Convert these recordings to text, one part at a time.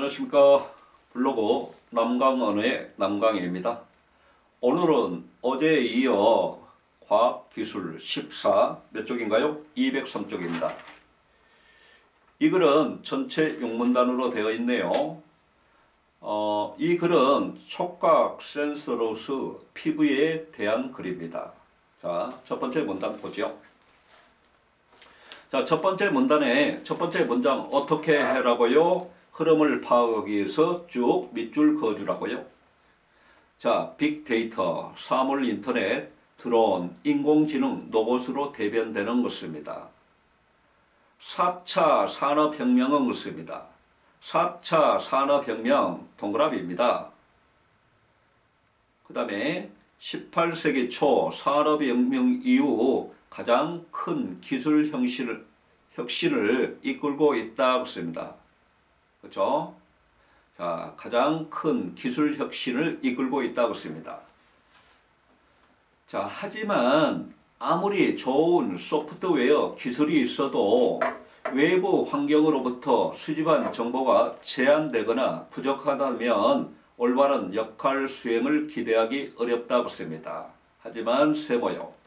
안녕하십니까. 블로그 남강언어의 남강희입니다. 오늘은 어제에 이어 과학기술 14 몇 쪽인가요? 203쪽입니다. 이 글은 전체 용문단으로 되어 있네요. 이 글은 촉각 센서로서 피부에 대한 글입니다. 자, 첫 번째 문단 보죠. 자, 첫 번째 문단의 첫 번째 문장 어떻게 해라고요? 흐름을 파악하기 위해서 쭉 밑줄 그어주라고요. 자, 빅데이터, 사물 인터넷, 드론, 인공지능, 로봇으로 대변되는 것입니다. 4차 산업혁명은 것입니다. 4차 산업혁명 동그라미입니다. 그 다음에 18세기 초 산업혁명 이후 가장 큰 기술 혁신을 이끌고 있다고 했습니다. 그렇죠? 자, 가장 큰 기술 혁신을 이끌고 있다고 했습니다. 자, 하지만 아무리 좋은 소프트웨어 기술이 있어도 외부 환경으로부터 수집한 정보가 제한되거나 부족하다면 올바른 역할 수행을 기대하기 어렵다고 했습니다. 하지만 세모요.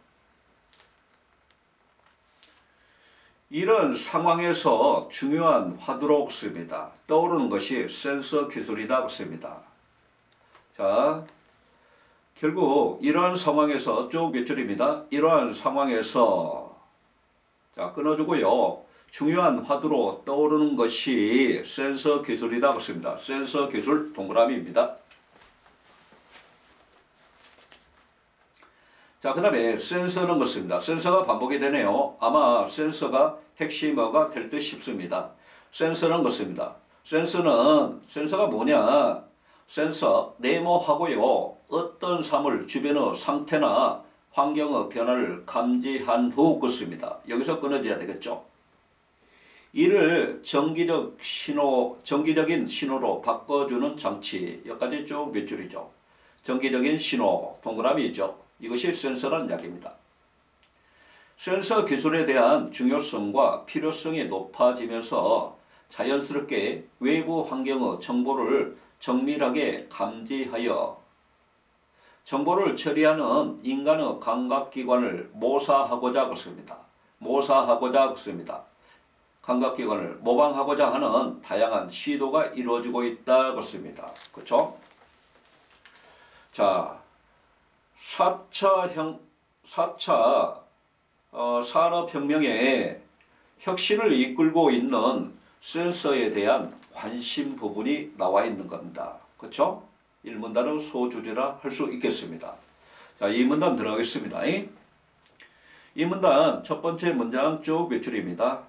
이런 상황에서 중요한 화두로 씁니다. 떠오르는 것이 센서 기술이다 씁니다. 자, 결국 이러한 상황에서 쭉 몇 줄입니다. 이러한 상황에서 자 끊어주고요. 중요한 화두로 떠오르는 것이 센서 기술이다 씁니다. 센서 기술 동그라미입니다. 자, 그 다음에 센서는 것입니다. 센서가 반복이 되네요. 아마 센서가 핵심어가 될 듯 싶습니다. 센서는 것입니다. 센서가 뭐냐? 센서, 네모하고요. 어떤 사물 주변의 상태나 환경의 변화를 감지한 후 것입니다. 여기서 끊어져야 되겠죠. 이를 정기적인 신호로 바꿔주는 장치. 여기까지 쭉 몇 줄이죠. 정기적인 신호, 동그라미죠. 이것이 센서라는 이야기입니다. 센서 기술에 대한 중요성과 필요성이 높아지면서 자연스럽게 외부 환경의 정보를 정밀하게 감지하여 정보를 처리하는 인간의 감각기관을 모사하고자 했습니다. 감각기관을 모방하고자 하는 다양한 시도가 이루어지고 있다고 했습니다. 그렇죠? 자, 4차 산업혁명의 혁신을 이끌고 있는 센서에 대한 관심 부분이 나와 있는 겁니다. 그렇죠? 1문단은 소주제라 할 수 있겠습니다. 자, 2문단 들어가겠습니다. 이 문단 첫 번째 문장 쭉 몇 줄입니다.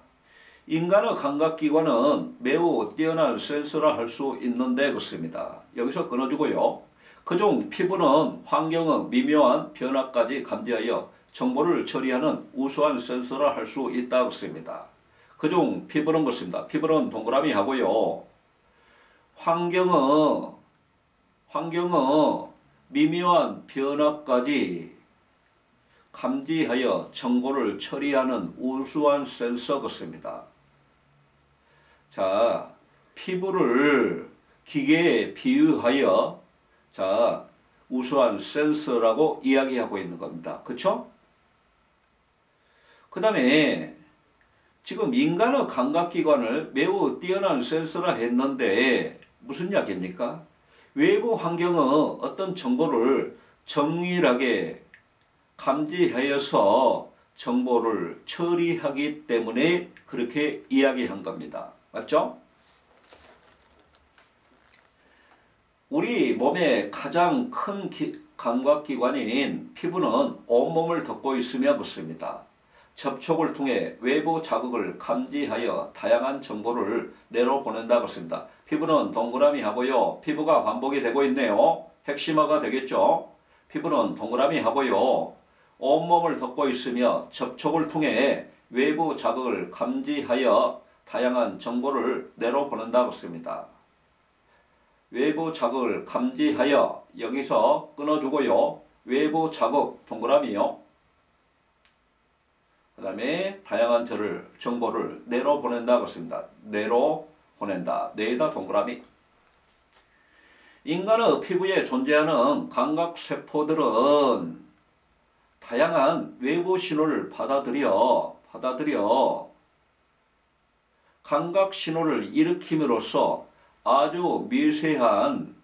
인간의 감각기관은 매우 뛰어난 센서라 할 수 있는데 그렇습니다. 여기서 끊어주고요. 그중 피부는 환경의 미묘한 변화까지 감지하여 정보를 처리하는 우수한 센서라 할 수 있다고 씁니다. 그중 피부는 것입니다. 피부는 동그라미 하고요. 환경의 미묘한 변화까지 감지하여 정보를 처리하는 우수한 센서 것입니다. 자, 피부를 기계에 비유하여 자, 우수한 센서라고 이야기하고 있는 겁니다. 그렇죠? 그 다음에 지금 인간의 감각기관을 매우 뛰어난 센서라 했는데 무슨 이야기입니까? 외부 환경의 어떤 정보를 정밀하게 감지하여서 정보를 처리하기 때문에 그렇게 이야기한 겁니다. 맞죠? 우리 몸의 가장 큰 감각기관인 피부는 온몸을 덮고 있으며 그렇습니다. 접촉을 통해 외부 자극을 감지하여 다양한 정보를 내려보낸다고 했습니다. 피부는 동그라미 하고요. 피부가 반복이 되고 있네요. 핵심어가 되겠죠. 피부는 동그라미 하고요. 온몸을 덮고 있으며 접촉을 통해 외부 자극을 감지하여 다양한 정보를 내려보낸다고 했습니다. 외부 자극을 감지하여 여기서 끊어주고요. 외부 자극 동그라미요. 그 다음에 다양한 정보를 내려보낸다고 했습니다. 내려보낸다. 뇌에다 동그라미. 인간의 피부에 존재하는 감각세포들은 다양한 외부 신호를 받아들여 감각 신호를 일으킴으로써 아주 미세한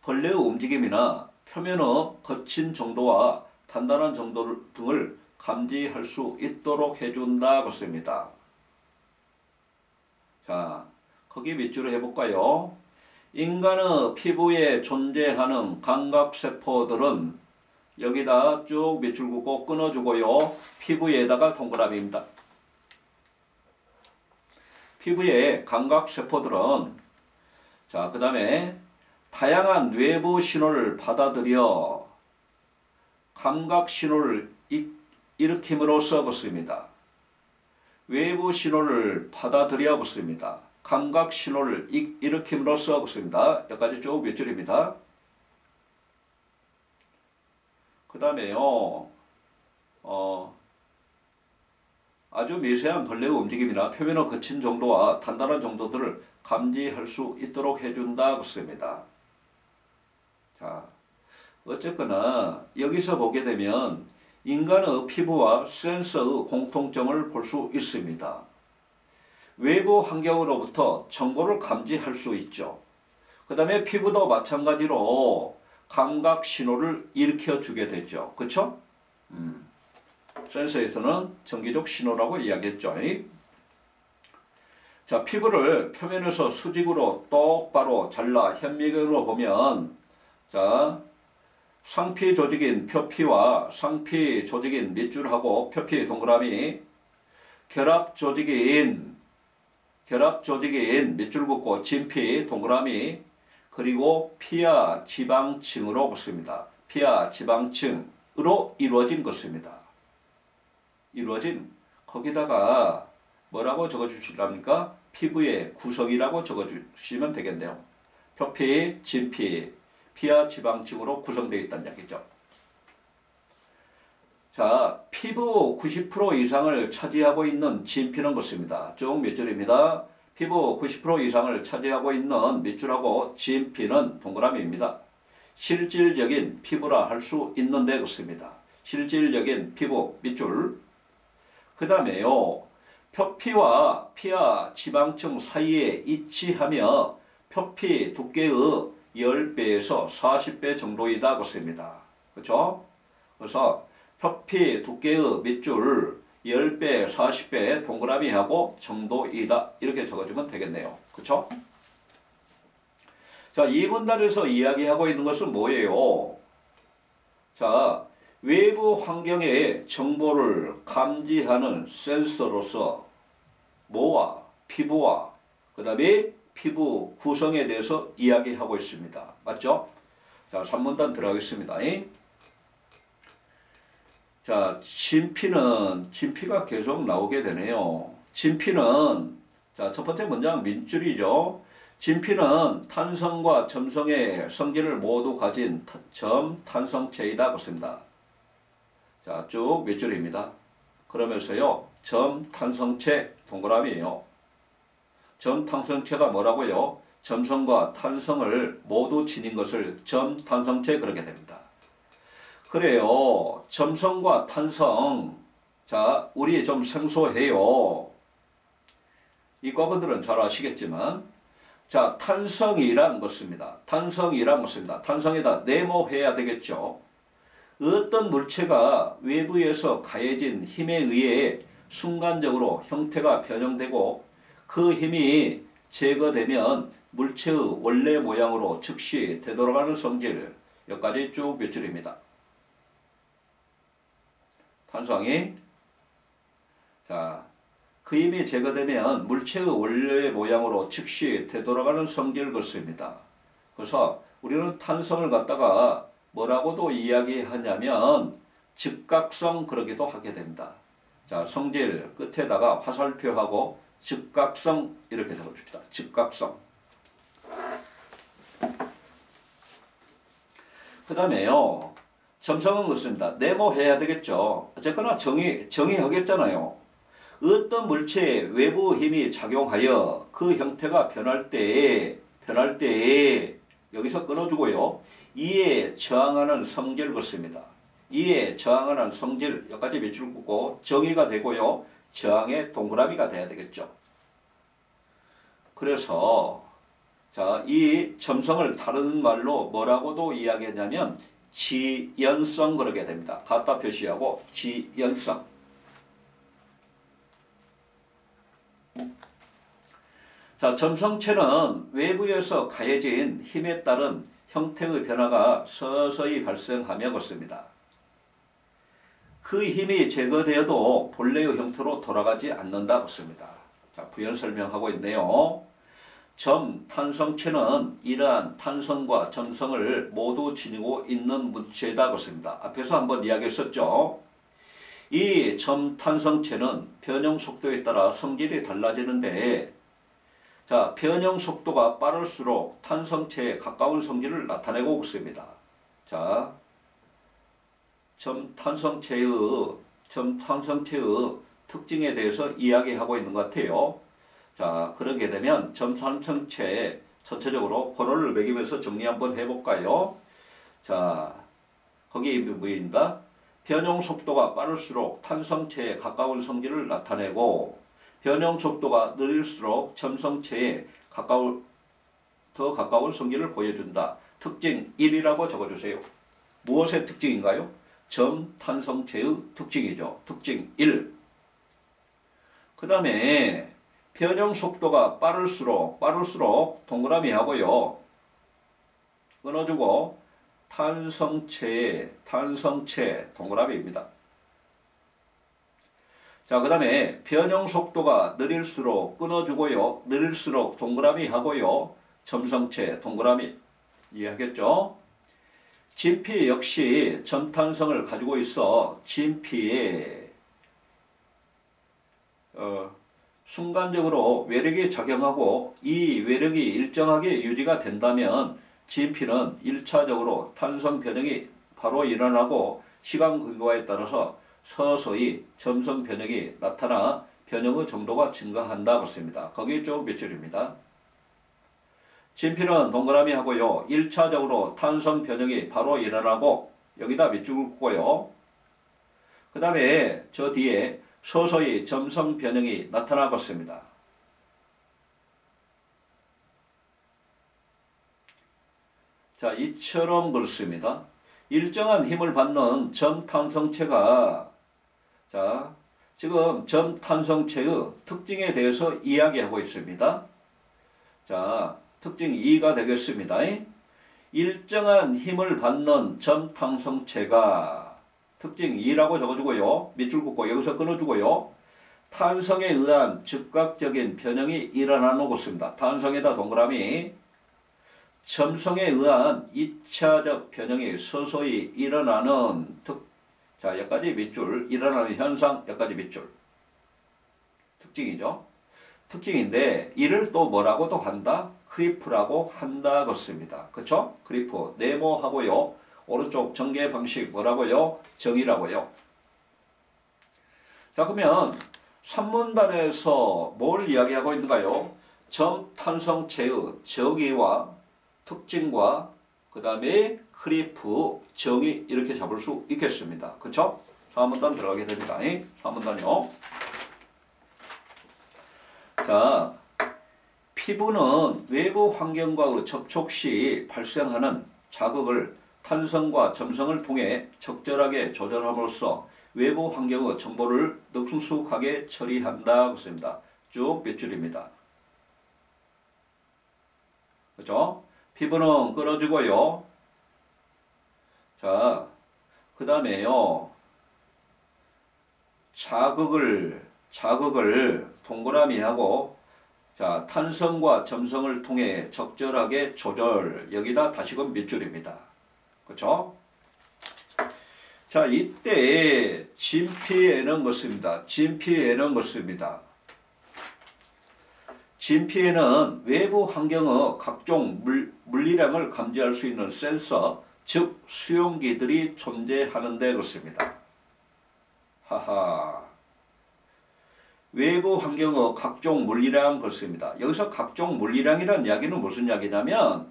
벌레의 움직임이나 표면의 거친 정도와 단단한 정도 등을 감지할 수 있도록 해준다 그렇습니다. 자, 거기 밑줄을 해볼까요? 인간의 피부에 존재하는 감각세포들은 여기다 쭉 밑줄 긋고 끊어주고요. 피부에다가 동그라미입니다. 피부의 감각세포들은 자, 그 다음에 다양한 외부 신호를 받아들여 감각 신호를 일으킴으로써 그렇습니다. 외부 신호를 받아들여 그렇습니다. 감각 신호를 일으킴으로써 그렇습니다. 여기까지 쭉 몇 줄입니다. 그 다음에요. 아주 미세한 벌레의 움직임이나 표면의 거친 정도와 단단한 정도들을 감지할 수 있도록 해준다 그렇습니다. 자, 어쨌거나 여기서 보게 되면 인간의 피부와 센서의 공통점을 볼 수 있습니다. 외부 환경으로부터 정보를 감지할 수 있죠. 그 다음에 피부도 마찬가지로 감각 신호를 일으켜 주게 되죠. 그렇죠? 센서에서는 전기적 신호라고 이야기했죠. 자, 피부를 표면에서 수직으로 똑바로 잘라 현미경으로 보면 자, 상피 조직인 표피와 상피 조직인 밑줄하고 표피 동그라미, 결합 조직인 밑줄 긋고 진피 동그라미, 그리고 피하 지방층으로 붙습니다. 피하 지방층으로 이루어진 것입니다. 이루어진 거기다가 뭐라고 적어주시랍니까? 피부의 구성이라고 적어주시면 되겠네요. 표피, 진피, 피하 지방층으로 구성되어 있다는 얘기죠. 자, 피부 90% 이상을 차지하고 있는 진피는 것입니다. 쭉 몇 줄입니다. 피부 90% 이상을 차지하고 있는 밑줄하고 진피는 동그라미입니다. 실질적인 피부라 할 수 있는데 그렇습니다. 실질적인 피부 밑줄. 그 다음에요. 표피와 피하 지방층 사이에 위치하며 표피 두께의 10배에서 40배 정도이다 그렇습니다. 그렇죠? 그래서 표피 두께의 밑줄 10배, 40배 동그라미하고 정도이다. 이렇게 적어주면 되겠네요. 그렇죠? 자, 2분단에서 이야기하고 있는 것은 뭐예요? 자, 외부 환경의 정보를 감지하는 센서로서 뭐와 피부와 그 다음에 피부 구성에 대해서 이야기하고 있습니다. 맞죠? 자, 3분단 들어가겠습니다. 자, 진피가 계속 나오게 되네요. 진피는 자, 첫 번째 문장 밑줄이죠. 진피는 탄성과 점성의 성질을 모두 가진 점탄성체이다 그렇습니다. 자, 쭉 몇 줄입니다. 그러면서요, 점탄성체 동그라미예요. 점탄성체가 뭐라고요? 점성과 탄성을 모두 지닌 것을 점탄성체 그렇게 됩니다. 그래요. 점성과 탄성. 자, 우리 좀 생소해요. 이과분들은 잘 아시겠지만, 자, 탄성이란 것입니다. 탄성에다 네모해야 되겠죠. 어떤 물체가 외부에서 가해진 힘에 의해 순간적으로 형태가 변형되고 그 힘이 제거되면 물체의 원래 모양으로 즉시 되돌아가는 성질. 여기까지 쭉 몇 줄입니다. 탄성이 자, 그 힘이 제거되면 물체의 원래 모양으로 즉시 되돌아가는 성질을 갖습니다. 그래서 우리는 탄성을 갖다가 뭐라고도 이야기하냐면 즉각성 그러기도 하게 됩니다. 자, 성질 끝에다가 화살표하고 즉각성 이렇게 적어줍시다. 즉각성. 그 다음에요. 점성은 그렇습니다. 네모해야 되겠죠. 어쨌거나 정의하겠잖아요. 어떤 물체에 외부 힘이 작용하여 그 형태가 변할 때에 변할 때 여기서 끊어주고요. 이에 저항하는 성질 긋습니다. 이에 저항하는 성질 여기까지 밑줄 긋고 정의가 되고요. 저항의 동그라미가 돼야 되겠죠. 그래서 자, 이 점성을 다른 말로 뭐라고도 이야기하냐면 지연성 그러게 됩니다. 갖다 표시하고 지연성. 자, 점성체는 외부에서 가해진 힘에 따른 형태의 변화가 서서히 발생하며 그렇습니다. 그 힘이 제거되어도 본래의 형태로 돌아가지 않는다 그렇습니다. 자, 부연 설명하고 있네요. 점 탄성체는 이러한 탄성과 점성을 모두 지니고 있는 물체다 그렇습니다. 앞에서 한번 이야기했었죠. 이 점 탄성체는 변형 속도에 따라 성질이 달라지는데 자, 변형 속도가 빠를수록 탄성체에 가까운 성질을 나타내고 있습니다. 자, 점 탄성체의 특징에 대해서 이야기하고 있는 것 같아요. 자, 그러게 되면 점 탄성체 전체적으로 번호를 매기면서 정리 한번 해볼까요? 자, 거기 뭐입니다? 변형 속도가 빠를수록 탄성체에 가까운 성질을 나타내고 변형 속도가 느릴수록 점성체에 더 가까운 성질을 보여준다. 특징 1이라고 적어주세요. 무엇의 특징인가요? 점 탄성체의 특징이죠. 특징 1. 그 다음에 변형 속도가 빠를수록 동그라미 하고요. 끊어주고 탄성체 동그라미입니다. 자, 그 다음에 변형 속도가 느릴수록 끊어주고요. 느릴수록 동그라미 하고요. 점성체 동그라미. 이해하겠죠? 진피 역시 점탄성을 가지고 있어 진피에 순간적으로 외력이 작용하고 이 외력이 일정하게 유지가 된다면 진피는 1차적으로 탄성 변형이 바로 일어나고 시간 근거에 따라서 서서히 점성 변형이 나타나 변형의 정도가 증가한다 그렇습니다. 거기 쭉 몇 줄입니다. 진피는 동그라미 하고요. 1차적으로 탄성 변형이 바로 일어나고 여기다 몇 줄 긋고요. 그 다음에 저 뒤에 서서히 점성 변형이 나타나겠습니다. 자, 이처럼 그렇습니다. 일정한 힘을 받는 점탄성체가 자, 지금 점탄성체의 특징에 대해서 이야기하고 있습니다. 자, 특징 2가 되겠습니다. 일정한 힘을 받는 점탄성체가 특징 2라고 적어주고요. 밑줄 긋고 여기서 끊어주고요. 탄성에 의한 즉각적인 변형이 일어나는 것입니다. 탄성에다 동그라미. 점성에 의한 2차적 변형이 서서히 일어나는 자, 여기까지 밑줄. 일어나는 현상, 여기까지 밑줄. 특징이죠. 특징인데 이를 또 뭐라고도 한다? 크리프라고 한다 그렇습니다. 그렇죠? 크리프 네모하고요. 오른쪽 전개 방식 뭐라고요? 정의라고요. 자, 그러면 산문단에서 뭘 이야기하고 있는가요? 점탄성체의 정의와 특징과 그 다음에 크리프, 정의 이렇게 잡을 수 있겠습니다. 그렇죠? 4문단 들어가게 됩니다. 4문단이요. 자, 피부는 외부 환경과의 접촉 시 발생하는 자극을 탄성과 점성을 통해 적절하게 조절함으로써 외부 환경의 정보를 능숙하게 처리한다. 그렇습니다. 쭉 몇 줄입니다. 그렇죠? 피부는 끌어주고요. 자, 그 다음에요. 자극을 동그라미하고 자, 탄성과 점성을 통해 적절하게 조절. 여기다 다시금 몇 줄입니다. 그렇죠? 자, 이때 진피에는 것입니다. 진피에는 외부 환경의 각종 물리량을 감지할 수 있는 센서, 즉 수용기들이 존재하는데 그렇습니다. 하하. 외부 환경의 각종 물리량 그렇습니다. 여기서 각종 물리량이라는 이야기는 무슨 이야기냐면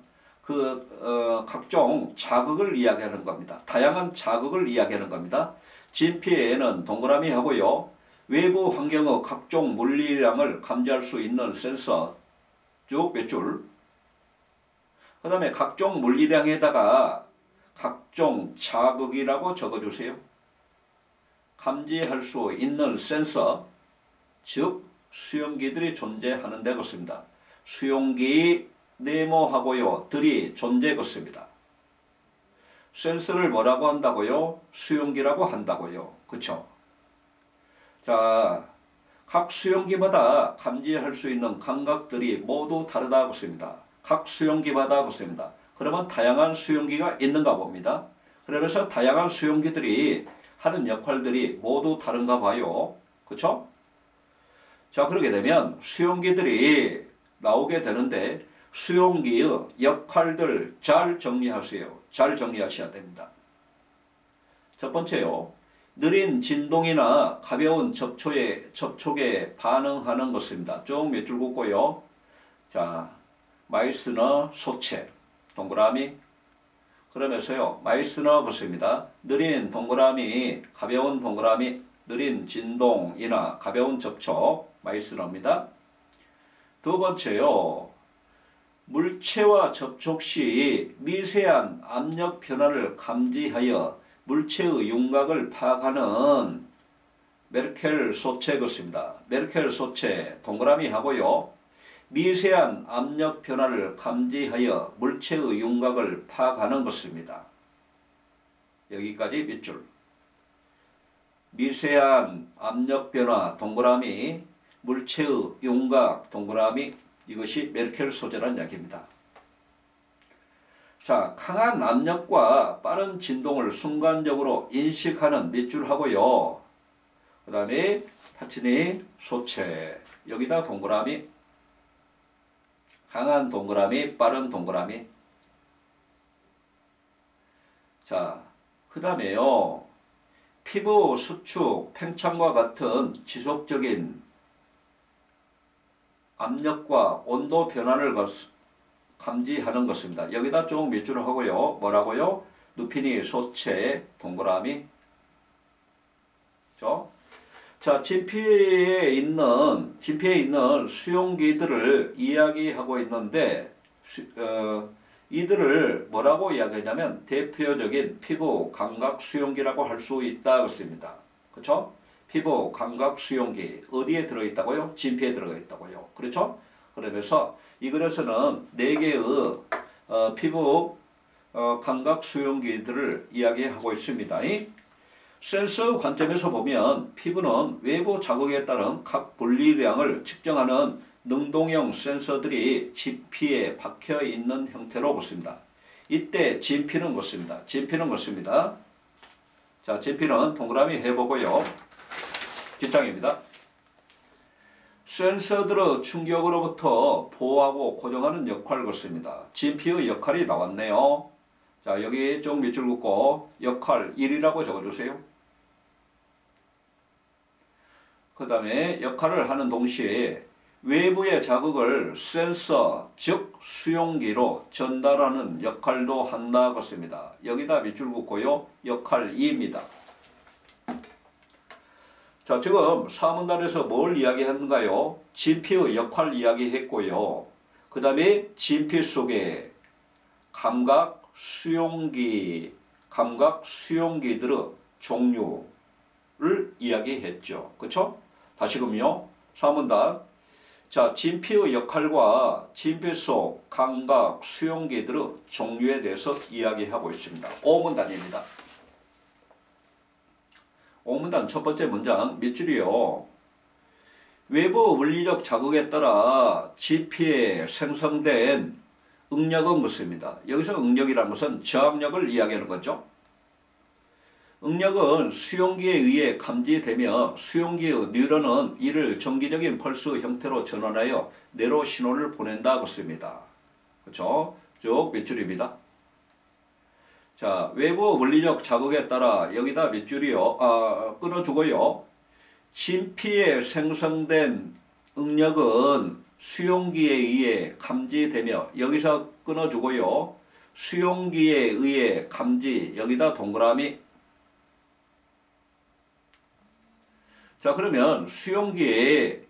각종 자극을 이야기하는 겁니다. 다양한 자극을 이야기하는 겁니다. 진피에는 동그라미 하고요. 외부 환경의 각종 물리량을 감지할 수 있는 센서 쭉 몇 줄. 그 다음에 각종 물리량에다가 각종 자극이라고 적어주세요. 감지할 수 있는 센서, 즉 수용기들이 존재하는 데 그렇습니다. 수용기 네모하고요. 들이 존재했습니다. 센서를 뭐라고 한다고요? 수용기라고 한다고요. 그쵸? 자, 각 수용기마다 감지할 수 있는 감각들이 모두 다르다고 했습니다. 각 수용기마다 그렇습니다. 그러면 다양한 수용기가 있는가 봅니다. 그러면서 다양한 수용기들이 하는 역할들이 모두 다른가 봐요. 그쵸? 자, 그렇게 되면 수용기들이 나오게 되는데 수용기의 역할들 잘 정리하세요. 잘 정리하셔야 됩니다. 첫 번째요. 느린 진동이나 가벼운 접촉에 반응하는 것입니다. 쭉 몇 줄 긋고요. 자, 마이스너 소체, 동그라미. 그러면서요. 마이스너 것입니다. 느린 동그라미, 가벼운 동그라미, 느린 진동이나 가벼운 접촉, 마이스너입니다. 두 번째요. 물체와 접촉 시 미세한 압력 변화를 감지하여 물체의 윤곽을 파악하는 메르켈 소체 것입니다. 메르켈 소체 동그라미 하고요. 미세한 압력 변화를 감지하여 물체의 윤곽을 파악하는 것입니다. 여기까지 밑줄. 미세한 압력 변화 동그라미, 물체의 윤곽 동그라미, 이것이 메르켈 소재라는 이야기입니다. 자, 강한 압력과 빠른 진동을 순간적으로 인식하는 밑줄 하고요. 그 다음에 파치니 소체, 여기다 동그라미, 강한 동그라미, 빠른 동그라미. 자, 그 다음에요. 피부 수축, 팽창과 같은 지속적인 압력과 온도 변화를 감지하는 것입니다. 여기다 좀 밑줄을 하고요. 뭐라고요? 누피니 소체 동그라미. 자, 진피에 있는 수용기들을 이야기하고 있는데 이들을 뭐라고 이야기하냐면 대표적인 피부 감각 수용기라고 할 수 있다 그렇습니다. 그렇죠? 피부 감각 수용기 어디에 들어있다고요? 진피에 들어가 있다고요. 그렇죠? 그러면서 이 글에서는 4개의 피부 감각 수용기들을 이야기하고 있습니다. 센서 관점에서 보면 피부는 외부 자극에 따른 각 분리량을 측정하는 능동형 센서들이 진피에 박혀 있는 형태로 보습니다. 이때 진피는 것입니다. 자, 진피는 동그라미 해보고요. 뒷장입니다. 센서들의 충격으로부터 보호하고 고정하는 역할을 갖습니다. 진피의 역할이 나왔네요. 자, 여기 좀 밑줄 긋고 역할 1이라고 적어주세요. 그 다음에 역할을 하는 동시에 외부의 자극을 센서, 즉 수용기로 전달하는 역할도 한다 같습니다. 여기다 밑줄 긋고요. 역할 2입니다. 자, 지금 사문단에서 뭘 이야기했는가요? 진피의 역할 이야기했고요. 그 다음에 진피 속에 감각 수용기들의 종류를 이야기했죠. 그렇죠? 다시금요. 사문단. 자, 진피의 역할과 진피 속 감각 수용기들의 종류에 대해서 이야기하고 있습니다. 5문단입니다. 5문단 첫 번째 문장 밑줄이요. 외부 물리적 자극에 따라 진피에 생성된 응력은 것입니다. 여기서 응력이라는 것은 저항력을 이야기하는 거죠. 응력은 수용기에 의해 감지되며 수용기의 뉴런은 이를 정기적인 펄스 형태로 전환하여 뇌로 신호를 보낸다 것입니다. 그렇죠? 쭉 밑줄입니다. 자, 외부 물리적 자극에 따라 여기다 밑줄이요. 끊어주고요. 진피에 생성된 응력은 수용기에 의해 감지되며 여기서 끊어주고요. 수용기에 의해 감지 여기다 동그라미. 자 그러면 수용기에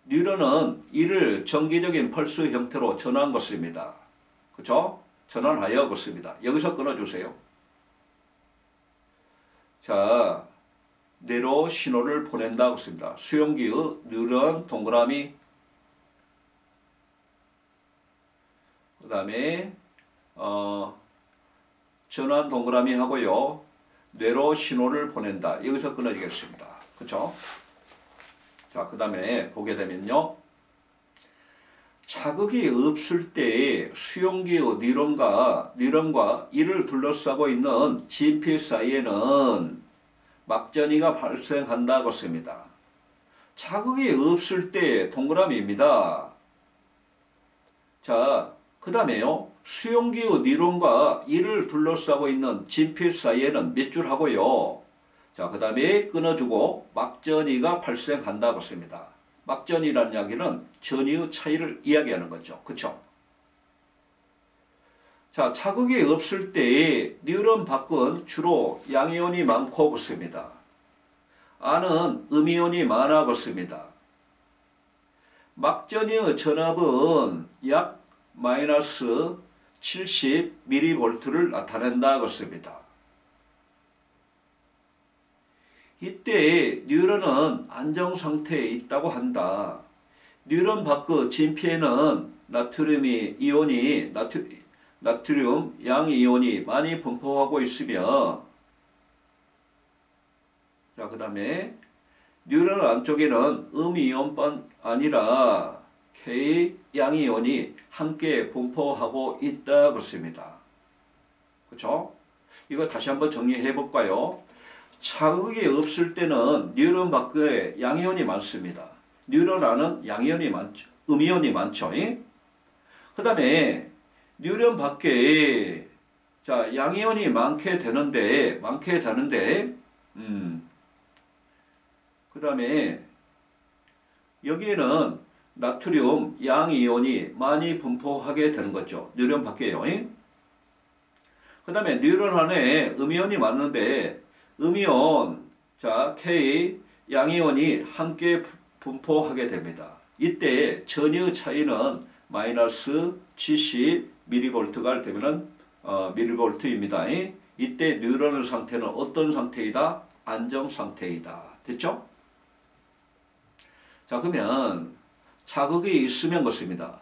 뉴런은 이를 정기적인 펄스 형태로 전환한 것입니다. 그렇죠? 전환하여 것입니다. 여기서 끊어주세요. 자 뇌로 신호를 보낸다고 했습니다. 수용기의 뉴런 동그라미. 그 다음에 전환 동그라미 하고요. 뇌로 신호를 보낸다. 여기서 끊어지겠습니다. 그렇죠? 자, 그 다음에 보게 되면요. 자극이 없을 때 수용기의 뉴런과 이를 둘러싸고 있는 진피 사이에는 막전이가 발생한다고 했습니다. 자극이 없을 때 동그라미입니다. 자, 그 다음에요. 수용기의 뉴런과 이를 둘러싸고 있는 진피 사이에는 몇 줄 하고요. 자, 그 다음에 끊어주고 막전이가 발생한다고 했습니다. 막전이라는 이야기는 전이의 차이를 이야기하는 거죠. 그렇죠? 자, 자극이 없을 때 뉴런 밖은 주로 양이온이 많고 그렇습니다. 안은 음이온이 많아 그렇습니다. 막전이의 전압은 약 마이너스 70mV를 나타낸다 그렇습니다. 이때 뉴런은 안정 상태에 있다고 한다. 뉴런 밖의 진피에는 나트륨 양이온이 많이 분포하고 있으며, 자, 그 다음에 뉴런 안쪽에는 음이온뿐 아니라 K 양이온이 함께 분포하고 있다 그렇습니다. 그렇죠? 이거 다시 한번 정리해 볼까요? 자극이 없을 때는 뉴런 밖에 양이온이 많습니다. 뉴런 안은 양이온이 많죠. 음이온이 많죠. 그 다음에 뉴런 밖에 자 양이온이 많게 되는데 그 다음에 여기에는 나트륨 양이온이 많이 분포하게 되는 거죠. 뉴런 밖에요. 그 다음에 뉴런 안에 음이온이 많은데 음이온, 자, K, 양이온이 함께 분포하게 됩니다. 이때 전이의 차이는 마이너스 70mV가 되면은 mV입니다. 이때 뉴런의 상태는 어떤 상태이다? 안정 상태이다. 됐죠? 자, 그러면 자극이 있으면 그렇습니다.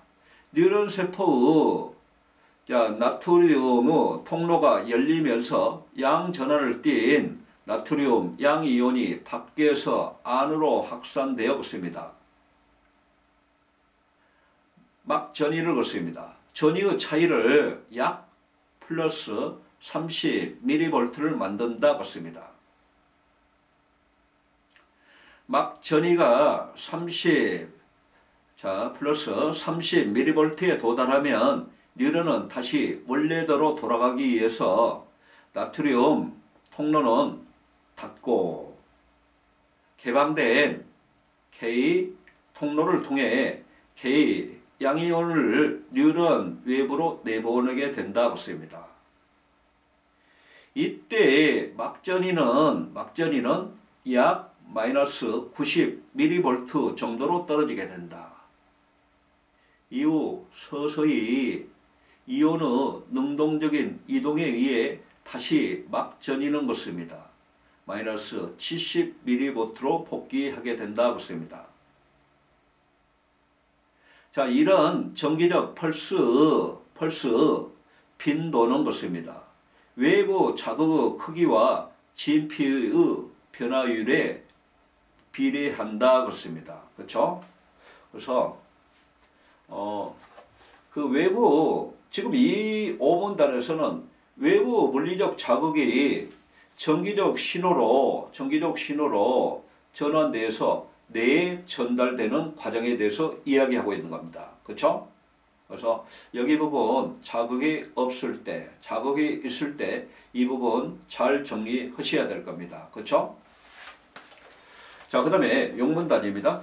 뉴런 세포의 나트륨의 통로가 열리면서 양전환을 띈 나트륨 양이온이 밖에서 안으로 확산되어 있습니다. 막 전이를 걷습니다. 전이의 차이를 약 플러스 30mV를 만든다 걷습니다. 막 전이가 플러스 30mV에 도달하면 뉴런은 다시 원래대로 돌아가기 위해서 나트륨 통로는 닫고 개방된 K 통로를 통해 K 양이온을 뉴런 외부로 내보내게 된다고 씁니다. 이때 막전이는 약 마이너스 90mV 정도로 떨어지게 된다. 이후 서서히 이온의 능동적인 이동에 의해 다시 막 전이는 것입니다. 마이너스 70mV로 복귀하게 된다고 씁니다. 자, 이런 정기적 펄스 빈도는 것입니다. 외부 자극의 크기와 진피의 변화율에 비례한다 그렇습니다. 그렇죠? 그래서 그 외부 지금 이 오문단에서는 외부 물리적 자극이 정기적 신호로 전환돼서 뇌에 전달되는 과정에 대해서 이야기하고 있는 겁니다. 그렇죠? 그래서 여기 부분 자극이 없을 때, 자극이 있을 때 이 부분 잘 정리하셔야 될 겁니다. 그렇죠? 자, 그 다음에 용문단입니다.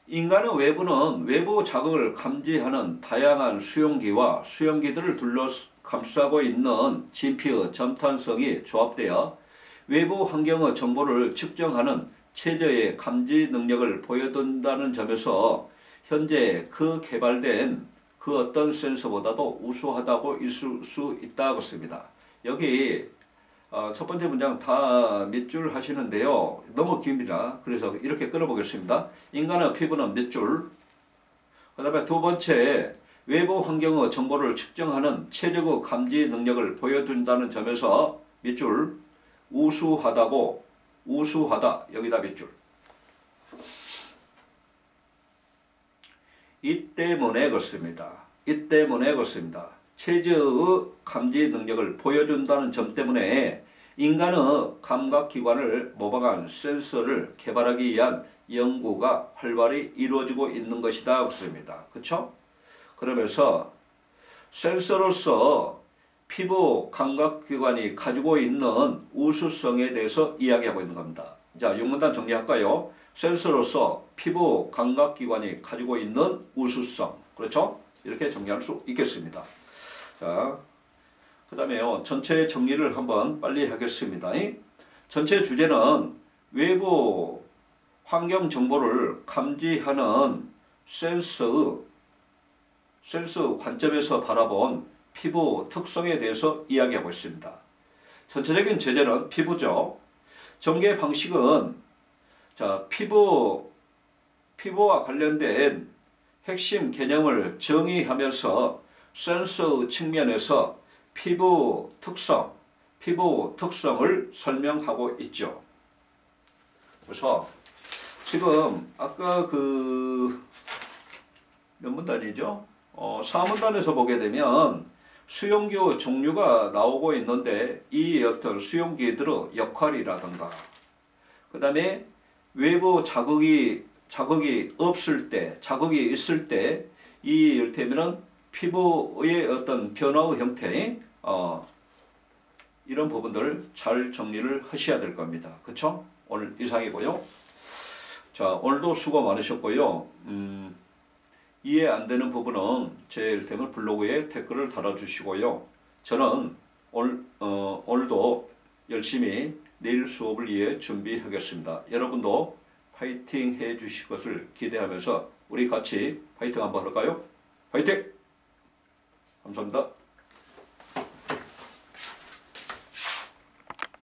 인간의 외부는 외부 자극을 감지하는 다양한 수용기와 수용기들을 둘러 감싸고 있는 진피의 점탄성이 조합되어 외부 환경의 정보를 측정하는 최저의 감지 능력을 보여준다는 점에서 현재 그 개발된 그 어떤 센서보다도 우수하다고 있을 수 있다고 씁니다. 여기 첫 번째 문장 다 밑줄 하시는데요. 너무 깁니다. 그래서 이렇게 끊어보겠습니다. 인간의 피부는 몇 줄. 그 다음에 두 번째, 외부 환경의 정보를 측정하는 최적의 감지 능력을 보여준다는 점에서 밑줄. 우수하다고, 우수하다. 여기다 밑줄. 이 때문에 그렇습니다. 이 때문에 그렇습니다. 최저의 감지 능력을 보여준다는 점 때문에 인간의 감각기관을 모방한 센서를 개발하기 위한 연구가 활발히 이루어지고 있는 것이다. 그렇습니다. 그렇죠? 그러면서 센서로서 피부 감각기관이 가지고 있는 우수성에 대해서 이야기하고 있는 겁니다. 자, 용문단 정리할까요? 센서로서 피부 감각기관이 가지고 있는 우수성. 그렇죠? 이렇게 정리할 수 있겠습니다. 자, 그 다음에요. 전체 정리를 한번 빨리 하겠습니다. 전체 주제는 외부 환경 정보를 감지하는 센서의 관점에서 바라본 피부 특성에 대해서 이야기하고 있습니다. 전체적인 제재는 피부죠. 전개 방식은 자, 피부와 관련된 핵심 개념을 정의하면서 센서 측면에서 피부 특성을 설명하고 있죠. 그래서 지금 아까 몇 문단이죠? 4문단에서 보게 되면 수용기 종류가 나오고 있는데 이 어떤 수용기들의 역할이라든가 그 다음에 외부 자극이 없을 때, 자극이 있을 때 이 이를테면은 피부의 어떤 변화의 형태 이런 부분들을 잘 정리를 하셔야 될 겁니다. 그쵸? 오늘 이상이고요. 자, 오늘도 수고 많으셨고요. 이해 안 되는 부분은 제 이를테면 블로그에 댓글을 달아주시고요. 저는 오늘도 열심히 내일 수업을 위해 준비하겠습니다. 여러분도 파이팅 해 주실 것을 기대하면서 우리 같이 파이팅 한번 할까요? 파이팅! 감사합니다.